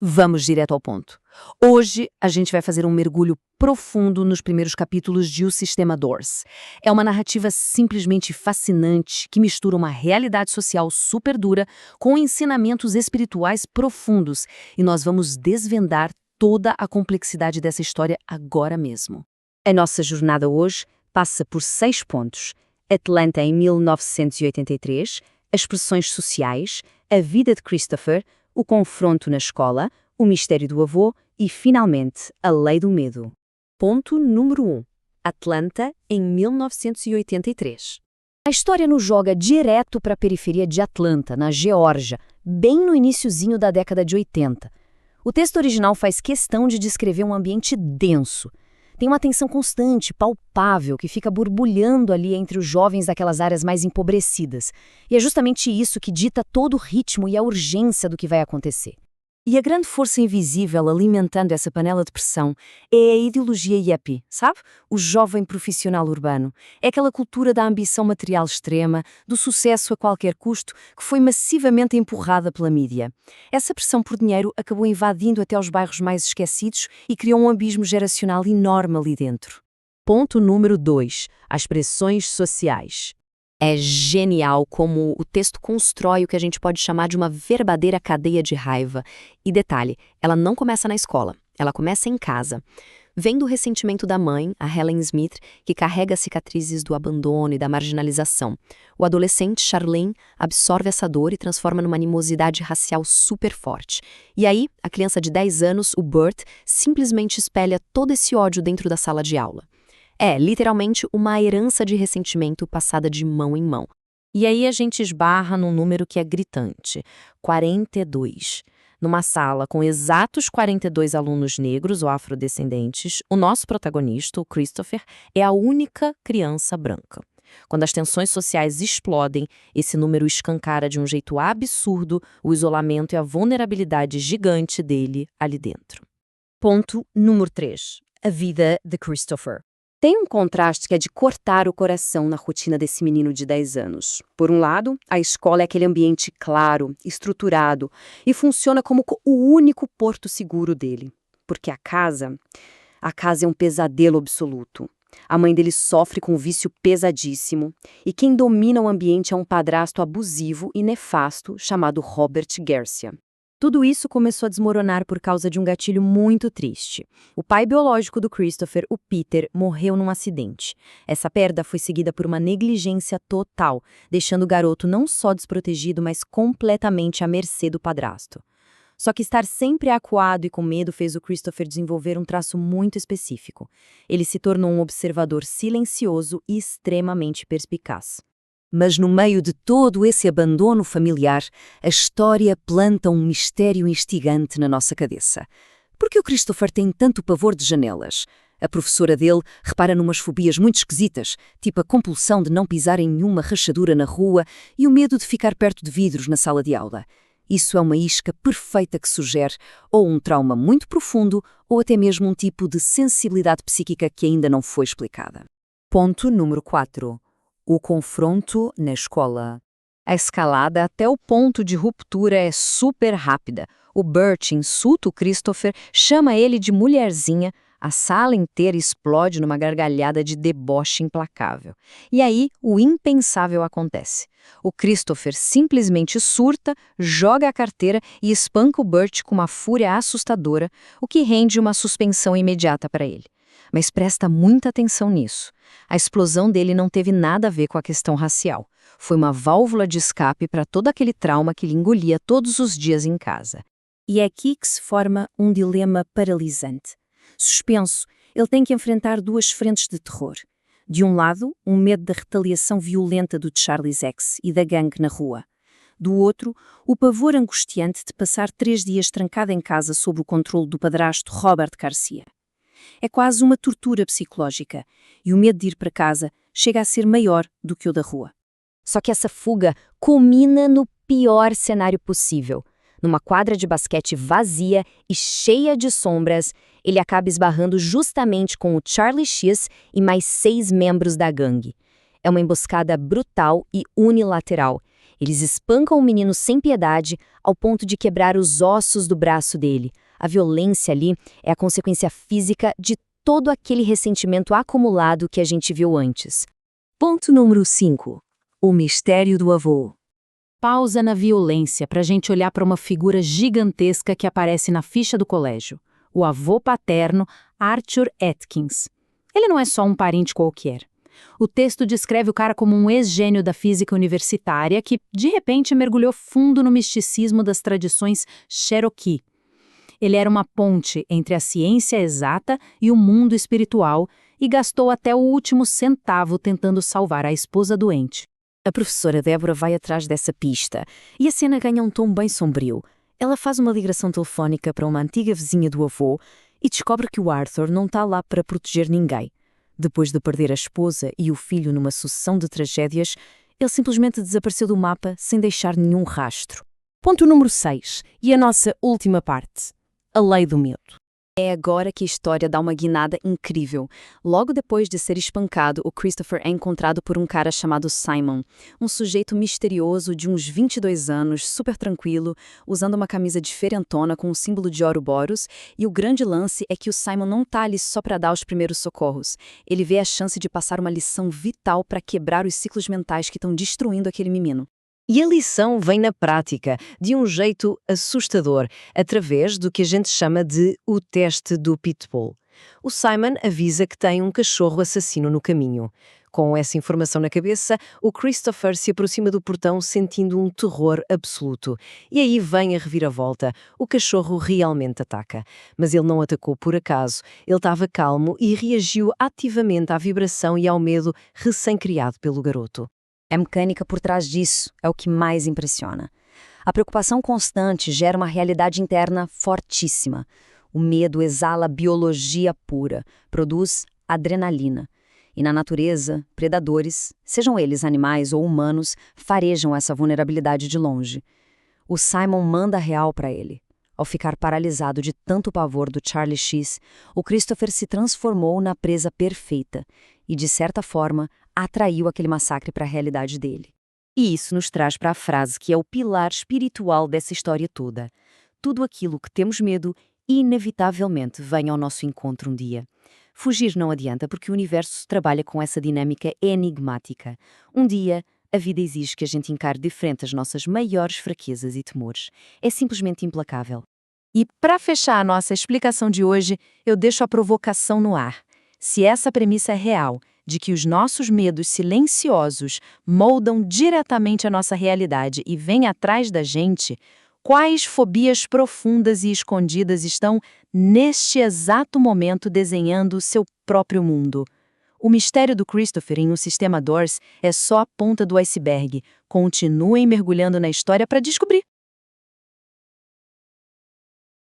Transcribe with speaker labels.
Speaker 1: Vamos direto ao ponto. Hoje, a gente vai fazer um mergulho profundo nos primeiros capítulos de O Sistema Doors. É uma narrativa simplesmente fascinante que mistura uma realidade social super dura com ensinamentos espirituais profundos, e nós vamos desvendar toda a complexidade dessa história agora mesmo. A nossa jornada hoje passa por 6 pontos: Atlanta em 1983, as pressões sociais, a vida de Christopher, o confronto na escola, o mistério do avô e, finalmente, a lei do medo. Ponto número 1. Atlanta, em 1983. A história nos joga direto para a periferia de Atlanta, na Geórgia, bem no iniciozinho da década de 80. O texto original faz questão de descrever um ambiente denso. Tem uma tensão constante, palpável, que fica borbulhando ali entre os jovens daquelas áreas mais empobrecidas. E é justamente isso que dita todo o ritmo e a urgência do que vai acontecer. E a grande força invisível alimentando essa panela de pressão é a ideologia yuppie, sabe? O jovem profissional urbano. É aquela cultura da ambição material extrema, do sucesso a qualquer custo, que foi massivamente empurrada pela mídia. Essa pressão por dinheiro acabou invadindo até os bairros mais esquecidos e criou um abismo geracional enorme ali dentro. Ponto número 2. As pressões sociais. É genial como o texto constrói o que a gente pode chamar de uma verdadeira cadeia de raiva. E detalhe, ela não começa na escola, ela começa em casa. Vem do ressentimento da mãe, a Helen Smith, que carrega as cicatrizes do abandono e da marginalização. O adolescente Charlene absorve essa dor e transforma numa animosidade racial super forte. E aí, a criança de 10 anos, o Bert, simplesmente espelha todo esse ódio dentro da sala de aula. É, literalmente, uma herança de ressentimento passada de mão em mão. E aí a gente esbarra num número que é gritante: 42. Numa sala com exatos 42 alunos negros ou afrodescendentes, o nosso protagonista, o Christopher, é a única criança branca. Quando as tensões sociais explodem, esse número escancara de um jeito absurdo o isolamento e a vulnerabilidade gigante dele ali dentro. Ponto número 3. A vida de Christopher. Tem um contraste que é de cortar o coração na rotina desse menino de 10 anos. Por um lado, a escola é aquele ambiente claro, estruturado e funciona como o único porto seguro dele. Porque a casa é um pesadelo absoluto. A mãe dele sofre com um vício pesadíssimo e quem domina o ambiente é um padrasto abusivo e nefasto chamado Robert Garcia. Tudo isso começou a desmoronar por causa de um gatilho muito triste. O pai biológico do Christopher, o Peter, morreu num acidente. Essa perda foi seguida por uma negligência total, deixando o garoto não só desprotegido, mas completamente à mercê do padrasto. Só que estar sempre acuado e com medo fez o Christopher desenvolver um traço muito específico. Ele se tornou um observador silencioso e extremamente perspicaz. Mas no meio de todo esse abandono familiar, a história planta um mistério instigante na nossa cabeça. Por que o Christopher tem tanto pavor de janelas? A professora dele repara numas fobias muito esquisitas, tipo a compulsão de não pisar em nenhuma rachadura na rua e o medo de ficar perto de vidros na sala de aula. Isso é uma isca perfeita que sugere ou um trauma muito profundo ou até mesmo um tipo de sensibilidade psíquica que ainda não foi explicada. Ponto número 4. O confronto na escola. A escalada até o ponto de ruptura é super rápida. O Bert insulta o Christopher, chama ele de mulherzinha, a sala inteira explode numa gargalhada de deboche implacável. E aí, o impensável acontece. O Christopher simplesmente surta, joga a carteira e espanca o Bert com uma fúria assustadora, o que rende uma suspensão imediata para ele. Mas presta muita atenção nisso. A explosão dele não teve nada a ver com a questão racial. Foi uma válvula de escape para todo aquele trauma que ele engolia todos os dias em casa. E é aqui que se forma um dilema paralisante. Suspenso, ele tem que enfrentar 2 frentes de terror. De um lado, um medo da retaliação violenta do Charlie's Ex e da gangue na rua. Do outro, o pavor angustiante de passar 3 dias trancado em casa sob o controle do padrasto Robert Garcia. É quase uma tortura psicológica, e o medo de ir para casa chega a ser maior do que o da rua. Só que essa fuga culmina no pior cenário possível. Numa quadra de basquete vazia e cheia de sombras, ele acaba esbarrando justamente com o Charlie X e mais 6 membros da gangue. É uma emboscada brutal e unilateral,
Speaker 2: Eles espancam o menino sem piedade, ao ponto de quebrar os ossos do braço dele. A violência ali é a consequência física de todo aquele ressentimento acumulado que a gente viu antes. Ponto número 5. O mistério do avô.
Speaker 1: Pausa na violência para a gente olhar para uma figura gigantesca que aparece na ficha do colégio. O avô paterno, Arthur Atkins. Ele não é só um parente qualquer. O texto descreve o cara como um ex-gênio da física universitária que, de repente, mergulhou fundo no misticismo das tradições Cherokee. Ele era uma ponte entre a ciência exata e o mundo espiritual e gastou até o último centavo tentando salvar a esposa doente.
Speaker 2: A professora Débora vai atrás dessa pista, e a cena ganha um tom bem sombrio. Ela faz uma ligação telefónica para uma antiga vizinha do avô e descobre que o Arthur não está lá para proteger ninguém. Depois de perder a esposa e o filho numa sucessão de tragédias, ele simplesmente desapareceu do mapa sem deixar nenhum rastro.
Speaker 3: Ponto número 6. E a nossa última parte. A lei do medo.
Speaker 2: É agora que a história dá uma guinada incrível. Logo depois de ser espancado, o Christopher é encontrado por um cara chamado Simon, um sujeito misterioso de uns 22 anos, super tranquilo, usando uma camisa diferentona com o símbolo de Ouroboros, e o grande lance é que o Simon não tá ali só para dar os primeiros socorros. Ele vê a chance de passar uma lição vital para quebrar os ciclos mentais que estão destruindo aquele menino.
Speaker 3: E a lição vem na prática, de um jeito assustador, através do que a gente chama de o teste do Pitbull. O Simon avisa que tem um cachorro assassino no caminho. Com essa informação na cabeça, o Christopher se aproxima do portão sentindo um terror absoluto. E aí vem a reviravolta. O cachorro realmente ataca. Mas ele não atacou por acaso. Ele estava calmo e reagiu ativamente à vibração e ao medo recém-criado pelo garoto.
Speaker 2: A mecânica por trás disso é o que mais impressiona. A preocupação constante gera uma realidade interna fortíssima. O medo exala biologia pura, produz adrenalina. E na natureza, predadores, sejam eles animais ou humanos, farejam essa vulnerabilidade de longe. O Simon manda real para ele. Ao ficar paralisado de tanto pavor do Charlie X, o Christopher se transformou na presa perfeita e, de certa forma, atraiu aquele massacre para a realidade dele.
Speaker 3: E isso nos traz para a frase que é o pilar espiritual dessa história toda. Tudo aquilo que temos medo, inevitavelmente vem ao nosso encontro um dia. Fugir não adianta porque o universo trabalha com essa dinâmica enigmática. Um dia, a vida exige que a gente encare de frente as nossas maiores fraquezas e temores. É simplesmente implacável.
Speaker 1: E para fechar a nossa explicação de hoje, eu deixo a provocação no ar. Se essa premissa é real, de que os nossos medos silenciosos moldam diretamente a nossa realidade e vêm atrás da gente, quais fobias profundas e escondidas estão, neste exato momento, desenhando o seu próprio mundo? O mistério do Christopher em um sistema Doors é só a ponta do iceberg. Continuem mergulhando na história para descobrir.